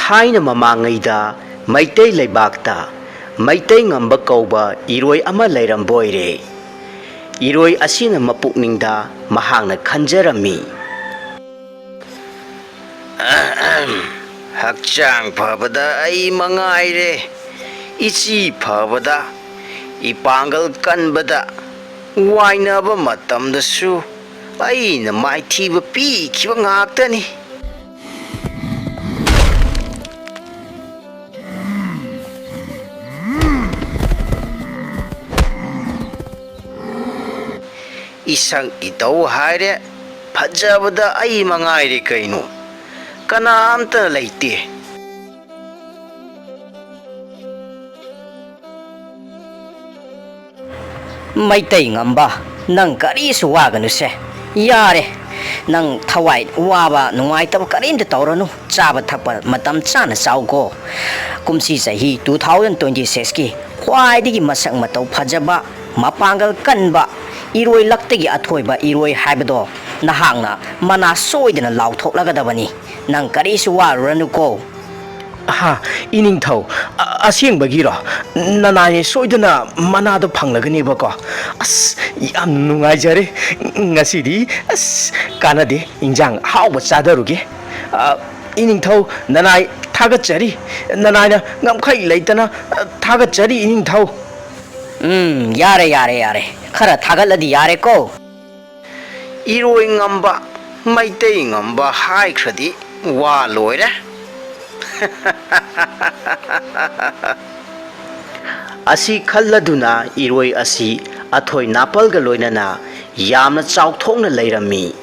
Haina mamangayda Maitay Laibakta Maitay ngamba kauba iroi ama layramboire. Iroi asina mapukningda mahangna khanjarami. Hakchang phabada ai mangaire. Ichi phabada ipangal kanbada wainaba matamdasu aina maithiba pi khiba ngaktani. Isang itaw haire phajabada ai mangaire kaino kanamta laite. Maitay ngamba nang karisu waganu se yare nang thawai waba nungai tab karim de tawranu chaba thakpa matam chana chawgo kumsi sahi 2026 ki khwai digi masak matau phajaba mapangal kanba iroi laktagi athoiba iroi haibado nahangna mana soidana lauthoklagadabani nang karisu waranu ko. Ha ining thau asing bagiro nanai soidana manado phanglagani bako as yam nungai jare ngasidi as kanade injang hawba chadaruge ining thau nanai thagat chari nanai na ngamkhai leitana thagat chari ining thau. Yare khara thagaladi yare ko. Iroi ngamba Maitay ngamba hai khradi wa loire. Asi khalladuna iroi asi athoi napalga loinana yamna chawthongna leirami.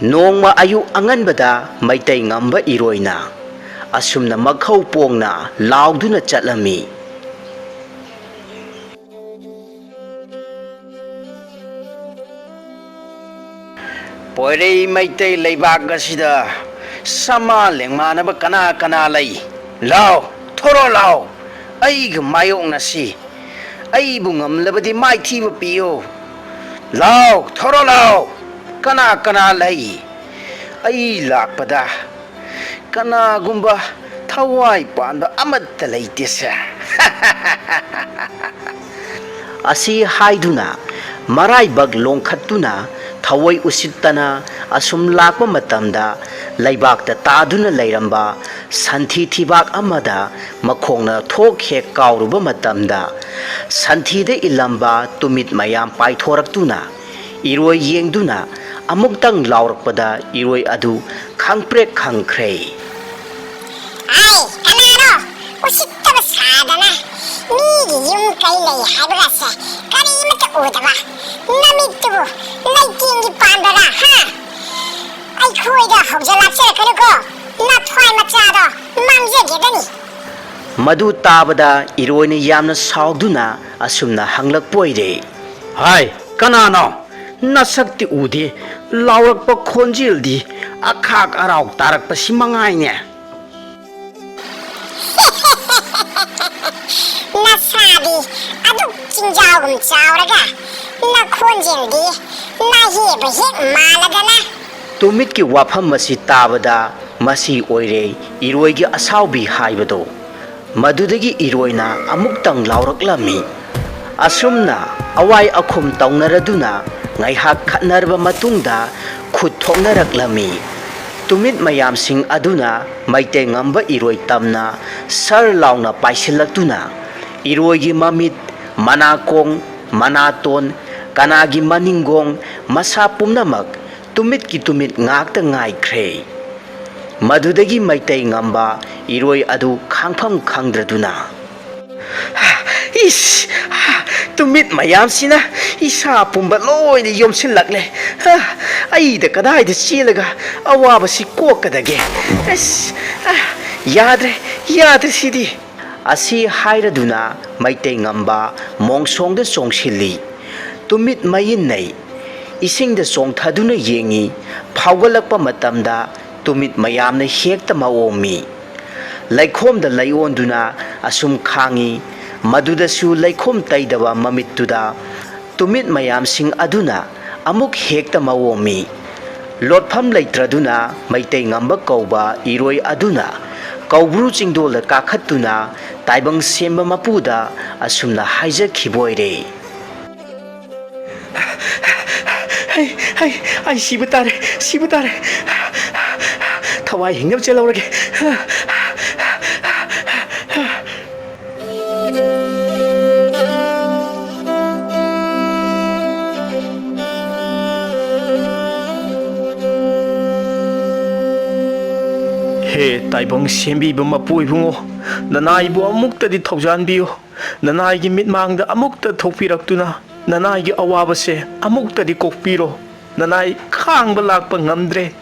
Nongma ayu anganbada Maitay ngamba iroina asumna makhau pongna lauduna chatlami. Poirei Maitay Laibak asida sama lengmanaba kana lay. Lao thoro lao ai mayong nasi ai bungam labadi mai thiba piyo. Lao thoro lao kana lay ai lakpada kana gumba thawai panda amatta leitesa. Asi haiduna marai bag longkhatuna thawai usittana asum lakpa matamda laibakta taduna leiramba santhi thibak amada makhongna thok he kauruba matamda santhide ilamba tumit mayam paithoraktuna iroi yengduna amuktang laurakpada iroi adu khangprek khangkhre. Ai kanaro usittaba sadana migi yum kai lay haibagase karimata udaba namittubu laitingi pandara ha ai khoida hojalache kanuko na thwai machado mangjegedani. Madu tabada iroina yamna sauduna asumna hanglakpoire. Hai kanano nasakti udi laurakpa khonjildi akhak arau tarakpa simangaine. Nasadi adu chinjawum chawraga na khonjildi na heba hek maladana. Tumit ki wafam masi tabada masi oire iroi gi asaubi haibado madudagi iroina amuktang lauraklami asumna awai akhum taungnaraduna ngaihak khatnarba matungda khut thoknaraklami. Tumit mayam sing aduna Maitay ngamba iroi tamna sar launa paisilaktuna iroi gi mamit manakong manaton kanagi maningong masa pumnamak tumit ki tumit ngakta ngaikhre. Madudagi Maitay ngamba iroi adu khangpham khangdraduna is tumit mayam sina isa pumba loina yomsilakle ai da kadai da chilaga awaba si kokadage es yadre sidi. Asi hairaduna Maitay ngamba mongsongda songsilli tumit mayin nei isingda songthaduna yengi phawgalakpa matamda tumit mayamna hekta maomi laikhomda layonduna asum khangi madudasu laikhom taidaba mamittuda tumit mayam sing aduna amuk hekta mawomi ꯂꯣꯠꯐꯝ ꯂꯩꯇ꯭ꯔꯗꯨꯅ Meitei ꯉꯝꯕ ꯀꯧꯕ ꯏꯔꯣꯏ ꯑꯗꯨꯅ ꯀꯧꯕ꯭ꯔꯨ ꯆꯤꯡꯗꯣꯜꯗ ꯀꯥꯈꯠꯇꯨꯅ ꯇꯥꯏꯕꯪ ꯁꯦꯝꯕ ꯃꯄꯨꯗ ꯑꯁꯨꯝꯅ ꯍꯥꯏꯖꯈꯤꯕ ꯑꯣꯏꯔꯦ. ꯑꯩ ꯁꯤꯕ ꯇꯥꯔꯦ, ꯁꯤꯕ ꯇꯥꯔꯦ. ꯊꯋꯥꯏ ꯍꯤꯡꯅꯕ ꯆꯦꯜꯍꯧꯔꯒꯦ. ꯍꯦ ꯇꯥꯏꯕꯪ ꯁꯦꯝꯕꯤꯕ ꯃꯄꯨ ꯏꯕꯨꯡꯉꯣ, ꯅꯅꯥꯏꯕꯨ ꯑꯃꯨꯛꯇꯗꯤ ꯊꯧꯖꯥꯟꯕꯤꯌꯨ. ꯅꯅꯥꯏꯒꯤ ꯃꯤꯠꯃꯥꯡꯗ ꯑꯃꯨꯛꯇ ꯊꯣꯛꯄꯤꯔꯛꯇꯨꯅ ꯅꯅꯥꯏꯒꯤ ꯑꯋꯥꯕꯁꯦ ꯑꯃꯨꯛꯇꯗꯤ ꯀꯣꯛꯄꯤꯔꯣ. ꯅꯅꯥꯏ ꯈꯥꯡꯕ ꯂꯥꯛꯄ ꯉꯝꯗ꯭ꯔꯦ.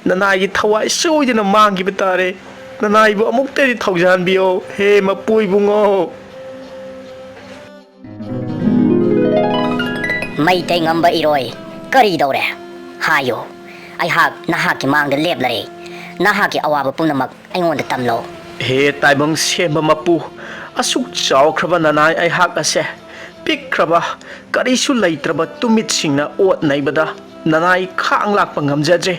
ꯅꯅꯥꯏꯒꯤ ꯊꯋꯥꯏ ꯁꯣꯏꯗꯅ ꯃꯥꯡꯈꯤꯕ ꯇꯥꯔꯦ. ꯅꯅꯥꯏꯕꯨ ꯑꯃꯨꯛꯇꯗꯤ ꯊꯧꯖꯥꯟꯕꯤꯌꯣ. ꯍꯦ ꯃꯄꯨ ꯏꯕꯨꯡꯉꯣ. ꯃꯩꯇꯩ ꯉꯝꯕ ꯏꯔꯣꯏ, ꯀꯔꯤꯗꯧꯔꯦ? ꯍꯥꯏꯌꯨ. ꯑꯩꯍꯥꯛ ꯅꯍꯥꯛꯀꯤ ꯃꯥꯡꯗ ꯂꯦꯞꯂꯔꯦ. ꯅꯍꯥꯛꯀꯤ ꯑꯋꯥꯕ ꯄꯨꯝꯅꯃꯛ ꯑꯩꯉꯣꯟꯗ ꯇꯝꯂꯣ. ꯍꯦ ꯇꯥꯏꯕꯪ ꯁꯦꯝꯕ ꯃꯄꯨ, ꯑꯁꯨꯛ ꯆꯥꯎꯈ꯭ꯔꯕ ꯅꯅꯥꯏ ꯑꯩꯍꯥꯛ ꯑꯁꯦ ꯄꯤꯛꯈ꯭ꯔꯕ ꯀꯔꯤꯁꯨ ꯂꯩꯇ꯭ꯔꯕ ꯇꯨꯃꯤꯠꯁꯤꯡꯅ ꯑꯣꯠ ꯅꯩꯕꯗ ꯅꯅꯥꯏ ꯈꯥꯡ ꯂꯥꯛꯄ ꯉꯝꯖꯗ꯭ꯔꯦ.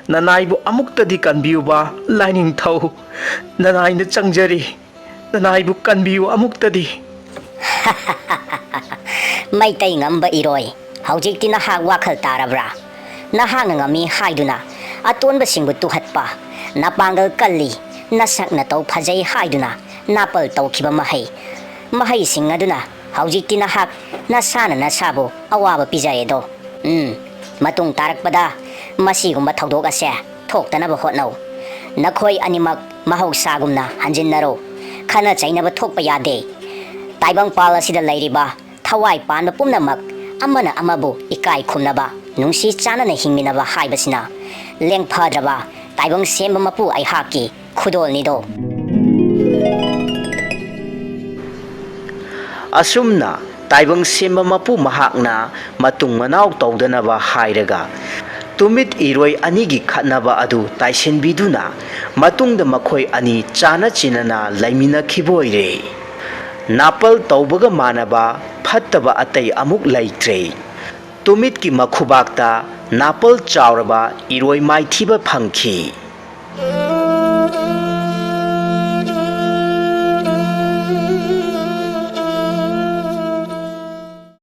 ꯅꯅꯥꯏꯕꯨ ꯑꯃꯨꯛꯇꯗꯤ ꯀꯟꯕꯤꯌꯨꯕ ꯂꯥꯏꯅꯤꯡꯊꯧ. ꯅꯅꯥꯏꯅ ꯆꯪꯖꯔꯤ. ꯅꯅꯥꯏꯕꯨ ꯀꯟꯕꯤꯌꯨ ꯑꯃꯨꯛꯇꯗꯤ. ꯃꯩꯇꯩ ꯉꯝꯕ ꯏꯔꯣꯏ, ꯍꯧꯖꯤꯛꯇꯤ ꯅꯍꯥꯛ ꯋꯥꯈꯜ ꯇꯥꯔꯕ꯭ꯔꯥ? ꯅꯍꯥꯛꯅ ꯉꯝꯃꯤ ꯍꯥꯏꯗꯨꯅ ꯑꯇꯣꯟꯕꯁꯤꯡꯕꯨ ꯇꯨꯍꯠꯄ, ꯅꯄꯥꯡꯒꯜ ꯀꯜꯂꯤ, ꯅꯁꯛ ꯅꯇꯧ ꯐꯖꯩ ꯍꯥꯏꯗꯨꯅ ꯅꯥꯄꯜ ꯇꯧꯈꯤꯕ ꯃꯍꯩꯁꯤꯡ ꯑꯗꯨꯅ ꯍꯧꯖꯤꯛꯇꯤ ꯅꯍꯥꯛ ꯅꯁꯥꯅ ꯅꯁꯥꯕꯨ ꯑꯋꯥꯕ ꯄꯤꯖꯔꯦꯗꯣ. ꯃꯇꯨꯡ ꯇꯥꯔꯛꯄꯗ ꯃꯁꯤꯒꯨꯝꯕ ꯊꯧꯗꯣꯛ ꯑꯁꯦ ꯊꯣꯛꯇꯅꯕ ꯍꯣꯠꯅꯧ. ꯅꯈꯣꯏ ꯑꯅꯤꯃꯛ ꯃꯍꯧꯁꯥꯒꯨꯝꯅ ꯍꯟꯖꯤꯟꯅꯔꯣ. ꯈꯟꯅ ꯆꯩꯅꯕ ꯊꯣꯛꯄ ꯌꯥꯗꯦ. ꯇꯥꯏꯕꯪꯄꯥꯜ ꯑꯁꯤꯗ ꯂꯩꯔꯤꯕ ꯊꯋꯥꯏ ꯄꯥꯟꯕ ꯄꯨꯝꯅꯃꯛ ꯑꯃꯅ ꯑꯃꯕు ꯏꯀꯥꯏ ꯈꯨꯝꯅꯕ, ꯅꯨꯡꯁꯤ ꯆꯥꯟꯅꯅ ꯍꯤꯡꯃꯤꯟꯅꯕ ꯍꯥꯏꯕꯁꯤꯅ ꯂꯦꯡꯐꯗ꯭ꯔꯕ ꯇꯥꯏꯕꯪ ꯁꯦꯝꯕ ꯃꯄꯨ ꯑꯩꯍꯥꯛꯀꯤ ꯈꯨꯗꯣꯜꯅꯤꯗꯣ. ꯑꯁꯨꯝꯅ ꯇꯥꯏꯕꯪ ꯁꯦꯝꯕ ꯃꯄꯨ ꯃꯍꯥꯛꯅ ꯃꯇꯨꯡ ꯃꯅꯥꯎ ꯇꯧꯗꯅꯕ ꯍꯥꯏꯔꯒ ꯇꯨꯃꯤꯠ ꯏꯔꯣꯏ ꯑꯅꯤꯒꯤ ꯈꯠꯅꯕ ꯑꯗꯨ ꯇꯥꯏꯁꯤꯟꯕꯤꯗꯨꯅ ꯃꯇꯨꯡꯗ ꯃꯈꯣꯏ ꯑꯅꯤ ꯆꯥꯟꯅ ꯆꯤꯟꯅꯅ ꯂꯩꯃꯤꯟꯅꯈꯤꯕ ꯑꯣꯏꯔꯦ. ꯅꯥꯄꯜ ꯇꯧꯕꯒ ꯃꯥꯟꯅꯕ ꯐꯠꯇꯕ ꯑꯇꯩ ꯑꯃꯨꯛ ꯂꯩꯇ꯭ꯔꯦ. ꯇꯨꯃꯤꯠꯀꯤ ꯃꯈꯨꯕꯥꯛꯇ ꯅꯥꯄꯜ ꯆꯥꯎꯔꯕ ꯏꯔꯣꯏ ꯃꯥꯏꯊꯤꯕ ꯐꯪꯈꯤ.